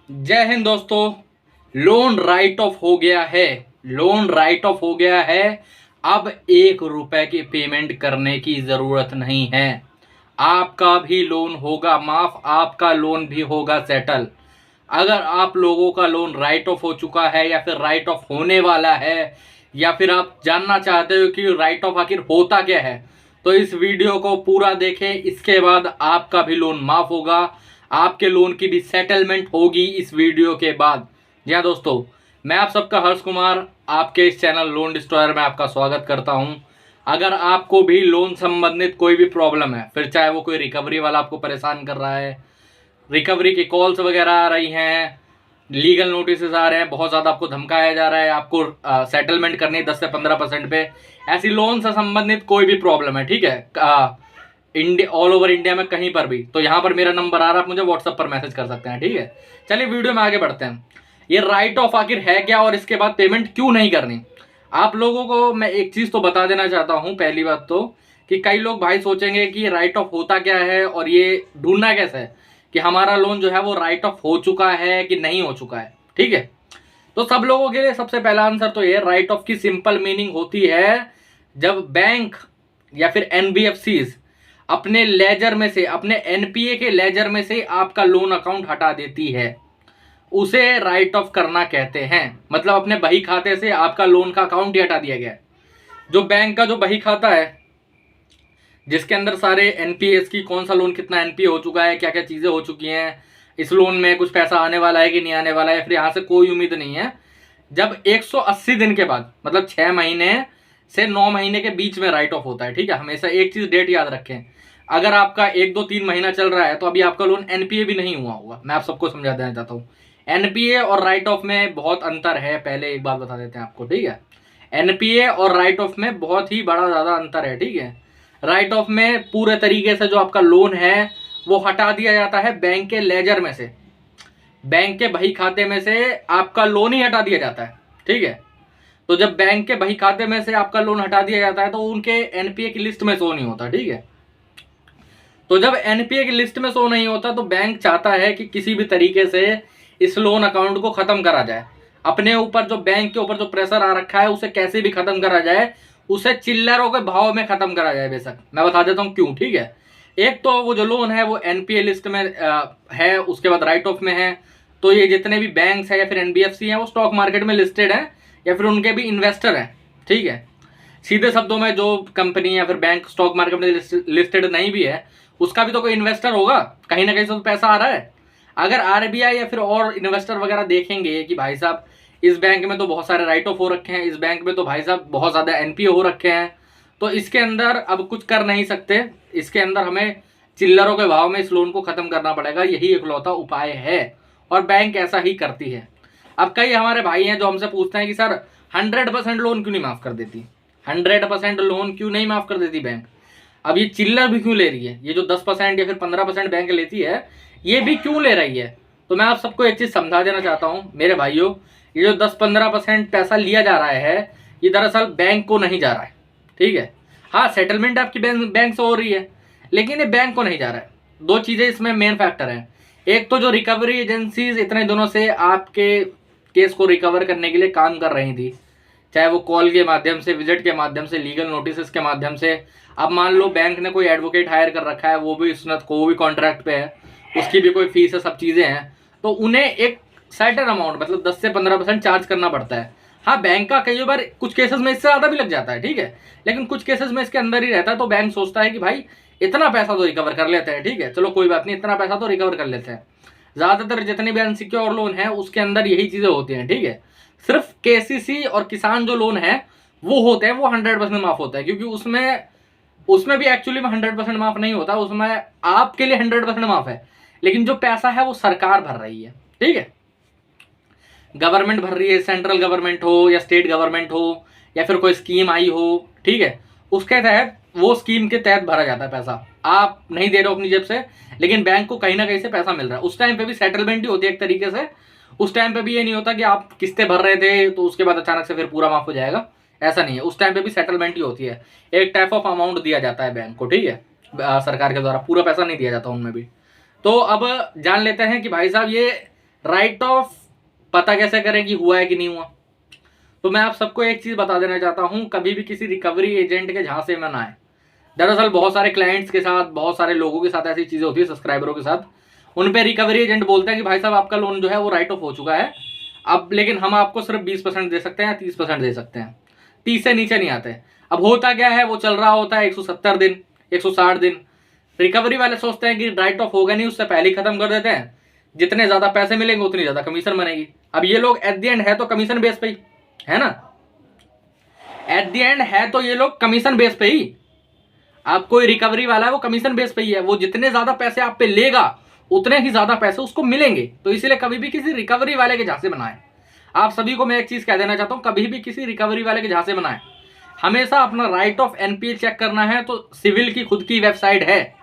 जय हिंद दोस्तों। Loan right of हो गया है। लोन राइट ऑफ हो गया है। अब 1 रुपए की पेमेंट करने की जरूरत नहीं है। आपका भी लोन होगा माफ, आपका लोन भी होगा सेटल। अगर आप लोगों का लोन राइट ऑफ हो चुका है या फिर राइट ऑफ होने वाला है, या फिर आप जानना चाहते हो कि राइट ऑफ आखिर होता क्या है, तो इस वीडियो को पूरा देखें। इसके बाद आपका भी लोन माफ होगा, आपके लोन की भी सेटलमेंट होगी इस वीडियो के बाद। जी हाँ दोस्तों, मैं आप सबका हर्ष कुमार आपके इस चैनल लोन डिस्ट्रॉयर में आपका स्वागत करता हूं। अगर आपको भी लोन संबंधित कोई भी प्रॉब्लम है, फिर चाहे वो कोई रिकवरी वाला आपको परेशान कर रहा है, रिकवरी की कॉल्स वगैरह आ रही हैं, लीगल नोटिस आ रहे हैं, बहुत ज़्यादा आपको धमकाया जा रहा है, आपको सेटलमेंट करनी है 10 से 15% पे, ऐसी लोन से संबंधित कोई भी प्रॉब्लम है, ठीक है, इंडिया ऑल ओवर इंडिया में कहीं पर भी, तो यहाँ पर मेरा नंबर आ रहा है, आप मुझे व्हाट्सएप पर मैसेज कर सकते हैं। ठीक है, चलिए वीडियो में आगे बढ़ते हैं। ये राइट ऑफ आखिर है क्या और इसके बाद पेमेंट क्यों नहीं करनी। आप लोगों को मैं एक चीज़ तो बता देना चाहता हूँ। पहली बात तो कि कई लोग भाई सोचेंगे कि राइट ऑफ होता क्या है और ये ढूंढना कैसे है कि हमारा लोन जो है वो राइट ऑफ हो चुका है कि नहीं हो चुका है। ठीक है, तो सब लोगों के लिए सबसे पहला आंसर तो ये, राइट ऑफ की सिंपल मीनिंग होती है जब बैंक या फिर एनबीएफसीज अपने लेजर में से, अपने एनपीए के लेजर में से आपका लोन अकाउंट हटा देती है, उसे राइट ऑफ करना कहते हैं। मतलब अपने बही खाते से आपका लोन का अकाउंट ही हटा दिया गया है। जो बैंक का जो बही खाता है जिसके अंदर सारे एनपीएस की, कौन सा लोन कितना एनपीए हो चुका है, क्या क्या चीजें हो चुकी हैं, इस लोन में कुछ पैसा आने वाला है कि नहीं आने वाला है, फिर यहाँ से कोई उम्मीद नहीं है। जब 180 दिन के बाद, मतलब 6 महीने से 9 महीने के बीच में राइट ऑफ होता है। ठीक है, हमेशा एक चीज डेट याद रखें, अगर आपका 1 2 3 महीना चल रहा है तो अभी आपका लोन एनपीए भी नहीं हुआ होगा। मैं आप सबको समझा देना चाहता हूँ, एनपीए और राइट ऑफ में बहुत अंतर है। पहले एक बात बता देते हैं आपको, ठीक है, एनपीए और राइट ऑफ में बहुत ही बड़ा ज्यादा अंतर है। ठीक है, राइट ऑफ में पूरे तरीके से जो आपका लोन है वो हटा दिया जाता है बैंक के लेजर में से, बैंक के बही खाते में से आपका लोन ही हटा दिया जाता है। ठीक है, तो जब बैंक के बही खाते में से आपका लोन हटा दिया जाता है तो उनके एनपीए की लिस्ट में शो नहीं होता। ठीक है, तो जब एनपीए की लिस्ट में शो नहीं होता तो बैंक चाहता है कि किसी भी तरीके से इस लोन अकाउंट को खत्म करा जाए। अपने ऊपर जो बैंक के ऊपर जो प्रेशर आ रखा है उसे कैसे भी खत्म करा जाए, उसे चिल्लरों के भाव में खत्म करा जाए। बेशक मैं बता देता हूँ क्यों। ठीक है, एक तो वो जो लोन है वो एनपीए लिस्ट में है, उसके बाद राइट ऑफ में है, तो ये जितने भी बैंक्स है या फिर एनबीएफसी हैं वो स्टॉक मार्केट में लिस्टेड हैं या फिर उनके भी इन्वेस्टर हैं। ठीक है, सीधे शब्दों में जो कंपनी या फिर बैंक स्टॉक मार्केट में लिस्टेड नहीं भी है उसका भी तो कोई इन्वेस्टर होगा, कहीं ना कहीं से तो पैसा आ रहा है। अगर आरबीआई या फिर और इन्वेस्टर वगैरह देखेंगे कि भाई साहब इस बैंक में तो बहुत सारे राइट ऑफ हो रखे हैं, इस बैंक में तो भाई साहब बहुत ज़्यादा एनपीए हो रखे हैं, तो इसके अंदर अब कुछ कर नहीं सकते, इसके अंदर हमें चिल्लरों के भाव में इस लोन को खत्म करना पड़ेगा, यही इकलौता उपाय है और बैंक ऐसा ही करती है। अब कई हमारे भाई हैं जो हमसे पूछते हैं कि सर 100% लोन क्यों नहीं माफ़ कर देती, 100% लोन क्यों नहीं माफ़ कर देती बैंक, अब ये चिल्लर भी क्यों ले रही है, ये जो 10% या फिर 15% बैंक लेती है ये भी क्यों ले रही है। तो मैं आप सबको एक चीज़ समझा देना चाहता हूँ मेरे भाइयों, ये जो 10-15% पैसा लिया जा रहा है ये दरअसल बैंक को नहीं जा रहा है। ठीक है, हाँ सेटलमेंट आपकी बैंक से हो रही है लेकिन ये बैंक को नहीं जा रहा है। दो चीज़ें इसमें मेन फैक्टर हैं, एक तो जो रिकवरी एजेंसीज इतने दिनों से आपके केस को रिकवर करने के लिए काम कर रही थी, चाहे वो कॉल के माध्यम से, विजिट के माध्यम से, लीगल नोटिस के माध्यम से। अब मान लो बैंक ने कोई एडवोकेट हायर कर रखा है, वो भी सुनत को, वो भी कॉन्ट्रैक्ट पे है, उसकी भी कोई फीस है, सब चीज़ें हैं, तो उन्हें एक सर्टेन अमाउंट मतलब 10 से 15% चार्ज करना पड़ता है। हाँ बैंक का कई बार कुछ केसेस में इससे ज़्यादा भी लग जाता है। ठीक है, लेकिन कुछ केसेस में इसके अंदर ही रहता है, तो बैंक सोचता है कि भाई इतना पैसा तो रिकवर कर लेते हैं, ठीक है चलो कोई बात नहीं, इतना पैसा तो रिकवर कर लेते हैं। ज़्यादातर जितने भी अनसिक्योर लोन है उसके अंदर यही चीज़ें होती हैं। ठीक है, सिर्फ केसीसी और किसान जो लोन है वो होते हैं वो 100% माफ होता है, क्योंकि उसमें भी एक्चुअली में 100% माफ नहीं होता, उसमें आपके लिए 100% माफ है, लेकिन जो पैसा है वो सरकार भर रही है। ठीक है, गवर्नमेंट भर रही है, सेंट्रल गवर्नमेंट हो या स्टेट गवर्नमेंट हो या फिर कोई स्कीम आई हो, ठीक है, उसके तहत, वो स्कीम के तहत भरा जाता है पैसा। आप नहीं दे रहे हो अपनी जेब से, लेकिन बैंक को कहीं ना कहीं से पैसा मिल रहा है। उस टाइम पे भी सेटलमेंट ही होती है एक तरीके से, उस टाइम पे भी ये नहीं होता कि आप किस्तें भर रहे थे तो उसके बाद अचानक से फिर पूरा माफ हो जाएगा, ऐसा नहीं है। उस टाइम पे भी सेटलमेंट ही होती है, एक टाइप ऑफ अमाउंट दिया जाता है बैंक को। ठीक है, सरकार के द्वारा पूरा पैसा नहीं दिया जाता उनमें भी। तो अब जान लेते हैं कि भाई साहब ये राइट ऑफ पता कैसे करें कि हुआ है कि नहीं हुआ? तो मैं आप सबको एक चीज बता देना चाहता हूं, कभी भी किसी रिकवरी एजेंट के झांसे में ना आए। दरअसल बहुत सारे क्लाइंट्स के साथ, बहुत सारे लोगों के साथ ऐसी चीजें होती है, सब्सक्राइबरों के साथ, उन पे रिकवरी एजेंट बोलते हैं कि भाई साहब आपका लोन जो है वो राइट ऑफ हो चुका है अब, लेकिन हम आपको सिर्फ 20% दे सकते हैं, 30% दे सकते हैं, 30 से नीचे नहीं आते। अब होता क्या है, वो चल रहा होता है 170 दिन, 160 दिन। रिकवरी वाले सोचते हैं कि राइट ऑफ होगा नहीं, उससे पहले ही खत्म कर देते हैं, जितने ज्यादा पैसे मिलेंगे उतनी ज्यादा कमीशन बनेगी। अब ये लोग एट द एंड है तो कमीशन बेस पे ही है ना, एट द एंड है तो ये लोग कमीशन बेस पे ही। आप कोई रिकवरी वाला है वो कमीशन बेस पे ही है, वो जितने ज्यादा पैसे आप पे लेगा उतने ही ज्यादा पैसे उसको मिलेंगे। तो इसलिए कभी भी किसी रिकवरी वाले के झांसे बनाए। आप सभी को मैं एक चीज कह देना चाहता हूं, कभी भी किसी रिकवरी वाले के झांसे बनाए, हमेशा अपना राइट ऑफ एनपीए चेक करना है तो सिविल की खुद की वेबसाइट है,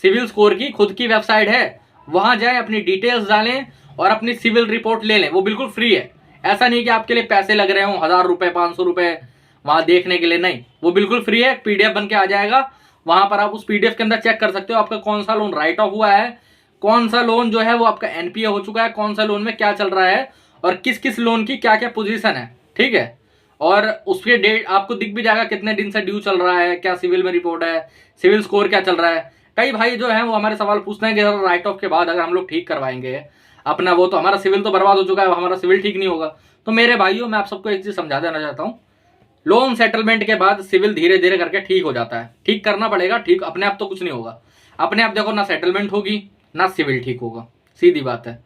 सिविल स्कोर की खुद की वेबसाइट है, वहां जाए, अपनी डिटेल्स डालें और अपनी सिविल रिपोर्ट ले लें। वो बिल्कुल फ्री है, ऐसा नहीं कि आपके लिए पैसे लग रहे हो 1000 रुपए 500 रुपए वहां देखने के लिए, नहीं, वो बिल्कुल फ्री है। पीडीएफ बन के आ जाएगा, वहां पर आप उस पीडीएफ के अंदर चेक कर सकते हो आपका कौन सा लोन राइट ऑफ हुआ है, कौन सा लोन जो है वो आपका एनपीए हो चुका है, कौन सा लोन में क्या चल रहा है और किस किस लोन की क्या क्या पोजीशन है, ठीक है। और उसके डेट आपको दिख भी जाएगा कितने दिन से ड्यू चल रहा है, क्या सिविल में रिपोर्ट है, सिविल स्कोर क्या चल रहा है। कई भाई जो है वो हमारे सवाल पूछते हैं कि राइट ऑफ के बाद अगर हम लोग ठीक करवाएंगे अपना, वो तो हमारा सिविल तो बर्बाद हो चुका है, हमारा सिविल ठीक नहीं होगा। तो मेरे भाइयों, मैं आप सबको एक चीज समझा देना चाहता हूँ, लोन सेटलमेंट के बाद सिविल धीरे धीरे करके ठीक हो जाता है। ठीक करना पड़ेगा, ठीक अपने आप तो कुछ नहीं होगा। अपने आप देखो, ना सेटलमेंट होगी ना सिविल ठीक होगा, सीधी बात है।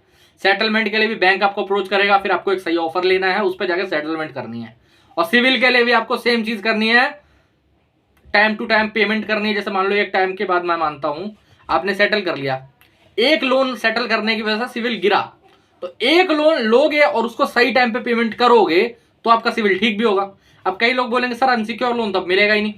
सेटलमेंट के लिए भी बैंक आपको अप्रोच करेगा, फिर आपको एक सही ऑफर लेना है, उस पर जाकर सेटलमेंट करनी है। और सिविल के लिए भी आपको सेम चीज करनी है, टाइम टू टाइम पेमेंट करनी है। जैसे मान लो एक टाइम के बाद, मैं मानता हूं आपने सेटल कर लिया, एक लोन सेटल करने की वजह से सिविल गिरा, तो एक लोन लोगे और उसको सही टाइम पे पेमेंट करोगे तो आपका सिविल ठीक भी होगा। अब कई लोग बोलेंगे सर अनसिक्योर लोन तब मिलेगा ही नहीं,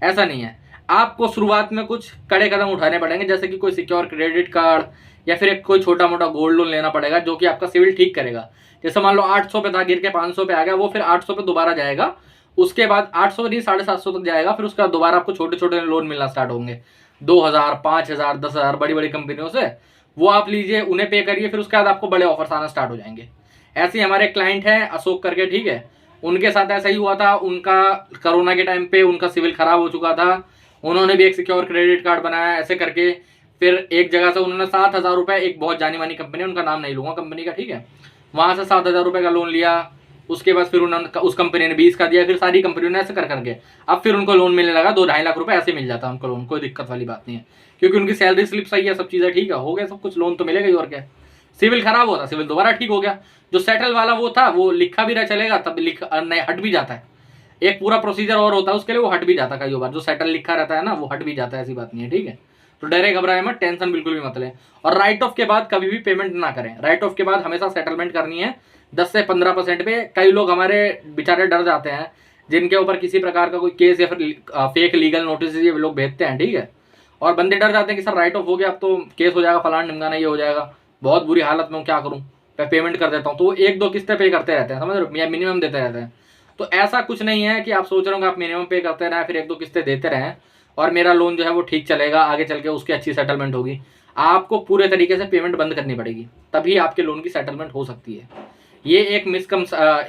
ऐसा नहीं है। आपको शुरुआत में कुछ कड़े कदम उठाने पड़ेंगे, जैसे कि कोई सिक्योर क्रेडिट कार्ड या फिर एक कोई छोटा मोटा गोल्ड लोन लेना पड़ेगा जो कि आपका सिविल ठीक करेगा। जैसे मान लो 800 पे था, गिर के 500 पे आ गया, वो फिर 800 पे दोबारा जाएगा, उसके बाद 800 नहीं 750 तक जाएगा, फिर उसके बाद दोबारा आपको छोटे छोटे लोन मिलना स्टार्ट होंगे, 2000 5000 10,000 बड़ी बड़ी कंपनियों से, वो आप लीजिए, उन्हें पे करिए, फिर उसके बाद आपको बड़े ऑफर्स आना स्टार्ट हो जाएंगे। ऐसे ही हमारे क्लाइंट हैं अशोक करके, ठीक है, उनके साथ ऐसा ही हुआ था। उनका कोरोना के टाइम पे उनका सिविल खराब हो चुका था, उन्होंने भी एक सिक्योर क्रेडिट कार्ड बनाया, ऐसे करके फिर एक जगह से उन्होंने 7,000 रुपए, एक बहुत जानी मानी कंपनी, उनका नाम नहीं लूंगा कंपनी का, ठीक है, वहां से 7,000 रुपए का लोन लिया। उसके बाद फिर उन्होंने, उस कंपनी ने 20 का दिया, फिर सारी कंपनियों ने ऐसे कर करके अब फिर उनको लोन मिलने लगा 2-2.5 लाख रुपए, ऐसे मिल जाता है उनको लोन, कोई दिक्कत वाली बात नहीं है, क्योंकि उनकी सैलरी स्लिप सही है, सब चीजें ठीक है, हो गया सब कुछ, लोन तो मिलेगा ही और क्या। सिविल खराब होता, सिविल दोबारा ठीक हो गया। जो सेटल वाला वो था, वो लिखा भी रह चलेगा तब नहीं, हट भी जाता है, एक पूरा प्रोसीजर और होता है उसके लिए, वो हट भी जाता है कई बार। जो सेटल लिखा रहता है ना वो हट भी जाता है, ऐसी बात नहीं है, ठीक है। तो डरे घबराए मत, टेंशन बिल्कुल भी मत लें। और राइट ऑफ के बाद कभी भी पेमेंट ना करें, राइट ऑफ के बाद हमेशा सेटलमेंट करनी है 10 से 15% पे। कई लोग हमारे बेचारे डर जाते हैं, जिनके ऊपर किसी प्रकार का कोई केस या फिर फेक लीगल नोटिस ये लोग भेजते हैं, ठीक है, और बंदे डर जाते हैं कि सर राइट ऑफ हो गया, अब तो केस हो जाएगा, फलाना ढिमकाना ये हो जाएगा, बहुत बुरी हालत में हूँ, क्या करूँ, मैं पेमेंट कर देता हूँ। तो वो 1-2 किस्तें पे करते रहते हैं, समझ रहे हो, या मिनिमम देते रहते हैं। तो ऐसा कुछ नहीं है कि आप सोच रहे हो आप मिनिमम पे करते रहें, फिर 1-2 किस्तें देते रहें और मेरा लोन जो है वो ठीक चलेगा, आगे चल के उसकी अच्छी सेटलमेंट होगी। आपको पूरे तरीके से पेमेंट बंद करनी पड़ेगी, तभी आपके लोन की सेटलमेंट हो सकती है। ये एक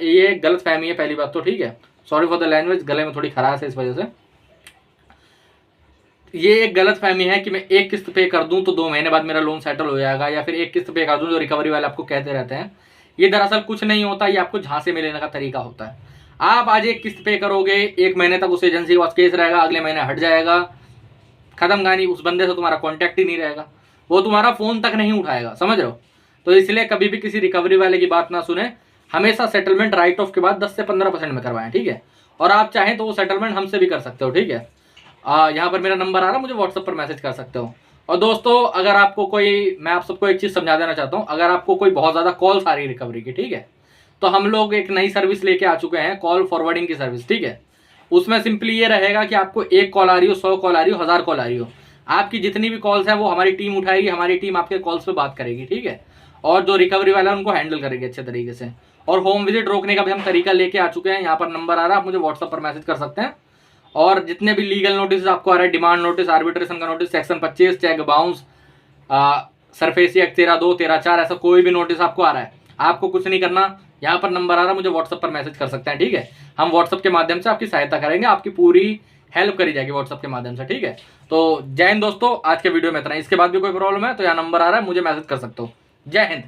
ये गलत फहमी है, पहली बात तो, ठीक है। सॉरी फॉर द लैंग्वेज, गले में थोड़ी खराश है इस वजह से। ये एक गलत फहमी है कि मैं एक किस्त पे कर दूं तो 2 महीने बाद मेरा लोन सेटल हो जाएगा, या फिर एक किस्त पे कर दूं, जो रिकवरी वाले आपको कहते रहते हैं। ये दरअसल कुछ नहीं होता, ये आपको झांसे में लेने का तरीका होता है। आप आज एक किस्त पे करोगे, 1 महीने तक उस एजेंसी के पास केस रहेगा, अगले महीने हट जाएगा, खत्म कहानी, उस बंदे से तुम्हारा कॉन्टैक्ट ही नहीं रहेगा, वो तुम्हारा फोन तक नहीं उठाएगा, समझ रहे हो। तो इसलिए कभी भी किसी रिकवरी वाले की बात ना सुने, हमेशा सेटलमेंट राइट ऑफ के बाद 10 से 15% में करवाएं, ठीक है। और आप चाहें तो वो सेटलमेंट हमसे भी कर सकते हो, ठीक है। यहाँ पर मेरा नंबर आ रहा है, मुझे व्हाट्सएप पर मैसेज कर सकते हो। और दोस्तों, अगर आपको कोई, मैं आप सबको एक चीज़ समझा देना चाहता हूँ, अगर आपको कोई बहुत ज़्यादा कॉल्स आ रही है रिकवरी की, ठीक है, तो हम लोग एक नई सर्विस लेके आ चुके हैं, कॉल फॉरवर्डिंग की सर्विस, ठीक है। उसमें सिंपली ये रहेगा कि आपको 1 कॉल आ रही हो, 100 कॉल आ रही हो, 1000 कॉल आ रही हो, आपकी जितनी भी कॉल्स हैं वो हमारी टीम उठाएगी, हमारी टीम आपके कॉल्स पे बात करेगी, ठीक है। और जो रिकवरी वाला है उनको हैंडल करेगी अच्छे तरीके से। और होम विजिट रोकने का भी हम तरीका लेके आ चुके हैं, यहाँ पर नंबर आ रहा है, आप मुझे व्हाट्सएप पर मैसेज कर सकते हैं। और जितने भी लीगल नोटिस आपको आ रहे हैं, डिमांड नोटिस, आर्बिट्रेशन का notice, section 25, cheque bounce, SARFAESI 13-2, 13-4 ऐसा कोई भी नोटिस आपको आ रहा है, आपको कुछ नहीं करना, यहाँ पर नंबर आ रहा है, मुझे व्हाट्सएप पर मैसेज कर सकते हैं, ठीक है। हम व्हाट्सएप के माध्यम से आपकी सहायता करेंगे, आपकी पूरी हेल्प करी जाएगी व्हाट्सएप के माध्यम से, ठीक है। तो जय हिंद दोस्तों, आज के वीडियो में इतना। इसके बाद भी कोई प्रॉब्लम है तो यहाँ नंबर आ रहा है, मुझे मैसेज कर सकते हो। जय हिंद।